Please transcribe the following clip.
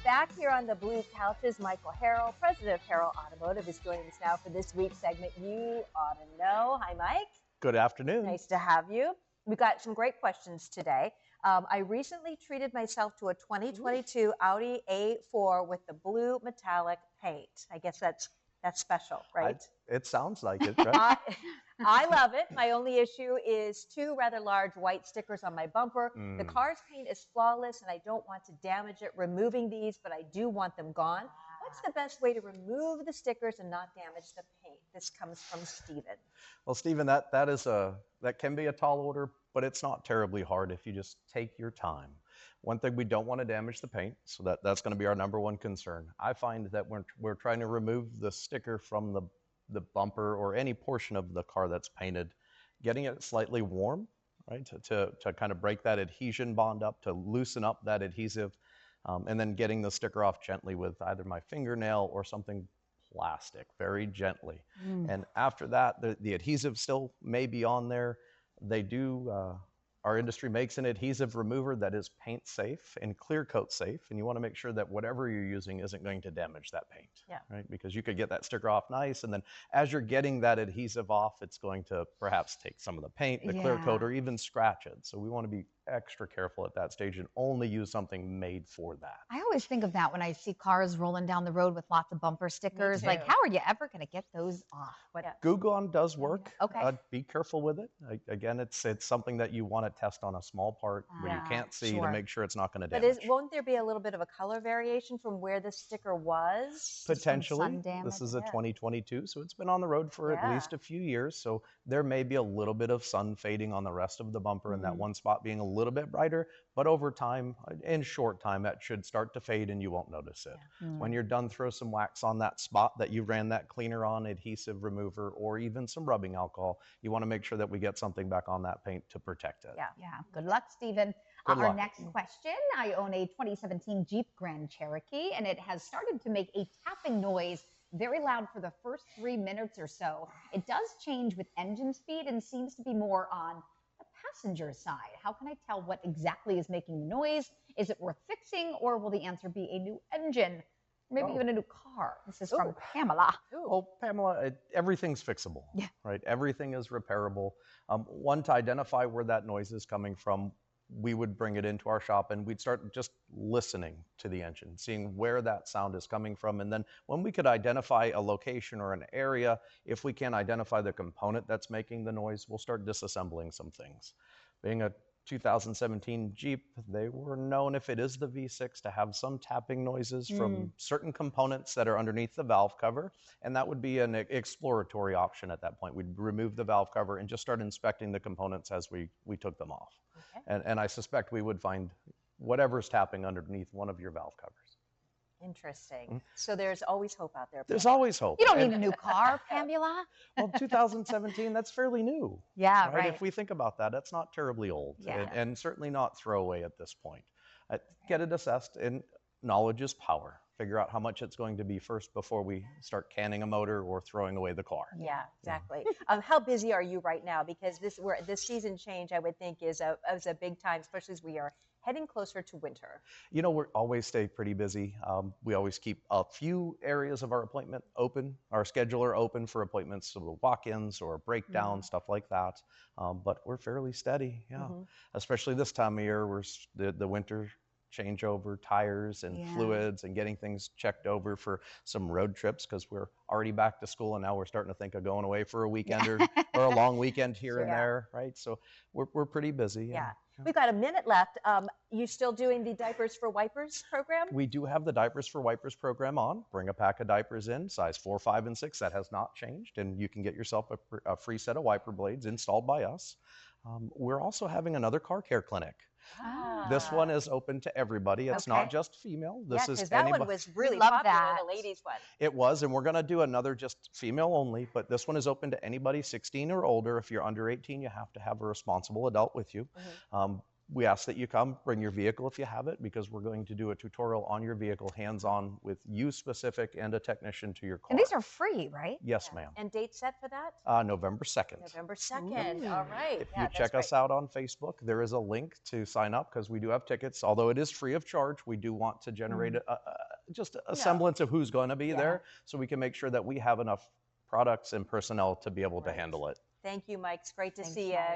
back here on the blue couches. Michael Harrell, president of Harrell Automotive, is joining us now for this week's segment, You Ought to Know. Hi, Mike. Good afternoon. Nice to have you. We've got some great questions today. I recently treated myself to a 2022 Audi A4 with the blue metallic paint. I guess that's special, right? It sounds like it, right? I love it. My only issue is two rather large white stickers on my bumper. The car's paint is flawless, and I don't want to damage it removing these, but I do want them gone. What's the best way to remove the stickers and not damage the paint? This comes from Stephen. Well, Stephen, that can be a tall order, but it's not terribly hard if you just take your time. One thing, we don't want to damage the paint, so that's going to be our number one concern. I find that when we're trying to remove the sticker from the bumper or any portion of the car that's painted, getting it slightly warm, right, to kind of break that adhesion bond up, to loosen up that adhesive, and then getting the sticker off gently with either my fingernail or something plastic, very gently. And after that, the adhesive still may be on there. They do, our industry makes an adhesive remover that is paint safe and clear coat safe, and you want to make sure that whatever you're using isn't going to damage that paint, right? Because you could get that sticker off nice, and then as you're getting that adhesive off, it's going to perhaps take some of the paint, the clear coat, or even scratch it. So we want to be extra careful at that stage and only use something made for that. I always think of that when I see cars rolling down the road with lots of bumper stickers. Like, how are you ever going to get those off? Glue gun does work. Okay. Be careful with it. Again, it's something that you want to test on a small part where you can't see to make sure it's not going to damage. But won't there be a little bit of a color variation from where the sticker was? Potentially. This is a 2022, so it's been on the road for at least a few years. So there may be a little bit of sun fading on the rest of the bumper and that one spot being a little bit brighter, but over time, in short time, that should start to fade and you won't notice it. When you're done, throw some wax on that spot that you ran that cleaner on, adhesive remover, or even some rubbing alcohol. You want to make sure that we get something back on that paint to protect it. Yeah. Good luck, Stephen. Our next question, I own a 2017 Jeep Grand Cherokee, and it has started to make a tapping noise very loud for the first 3 minutes or so. It does change with engine speed and seems to be more on the passenger side. How can I tell what exactly is making the noise? Is it worth fixing, or will the answer be a new engine? Maybe even a new car. This is from Pamela. Oh, Pamela, everything's fixable, right? Everything is repairable. One, to identify where that noise is coming from, we would bring it into our shop and we'd start just listening to the engine, seeing where that sound is coming from. And then when we could identify a location or an area, if we can identify the component that's making the noise, we'll start disassembling some things. Being a 2017 Jeep, they were known, if it is the V6, to have some tapping noises from certain components that are underneath the valve cover, and that would be an exploratory option at that point. We'd remove the valve cover and just start inspecting the components as we took them off. And I suspect we would find whatever's tapping underneath one of your valve covers. Interesting. So there's always hope out there. There's always hope. You don't need a new car, Pamela. Well, 2017, that's fairly new. Yeah, right. If we think about that, that's not terribly old, and certainly not throwaway at this point. Get it assessed, and knowledge is power. Figure out how much it's going to be first before we start canning a motor or throwing away the car. Yeah, exactly. How busy are you right now? Because this season change, I would think, is a big time, especially as we are heading closer to winter. You know, we always stay pretty busy. We always keep a few areas of our appointment open, our scheduler open for appointments, so walk-ins or breakdowns, stuff like that. But we're fairly steady, especially this time of year. We're the winter changeover, tires and fluids, and getting things checked over for some road trips, because we're already back to school and now we're starting to think of going away for a weekend or a long weekend here and there, right? So we're pretty busy. We've got a minute left. You still doing the Diapers for Wipers program? We do have the Diapers for Wipers program on. Bring a pack of diapers in, size 4, 5, and 6. That has not changed, and you can get yourself a free set of wiper blades installed by us. We're also having another car care clinic. This one is open to everybody. It's not just female. This is that one was really popular, the ladies one. It was, and we're going to do another just female only, but this one is open to anybody 16 or older. If you're under 18, you have to have a responsible adult with you. we ask that you come, bring your vehicle if you have it, because we're going to do a tutorial on your vehicle, hands-on, with you specific and a technician to your car. And these are free, right? Yes, ma'am. And date set for that? November 2nd. November 2nd. All right. If Yeah, you check that's us out on Facebook, there is a link to sign up because we do have tickets. Although it is free of charge, we do want to generate just a semblance of who's going to be there, so we can make sure that we have enough products and personnel to be able to handle it. Thank you, Mike. It's great to Thanks, see you. Mike.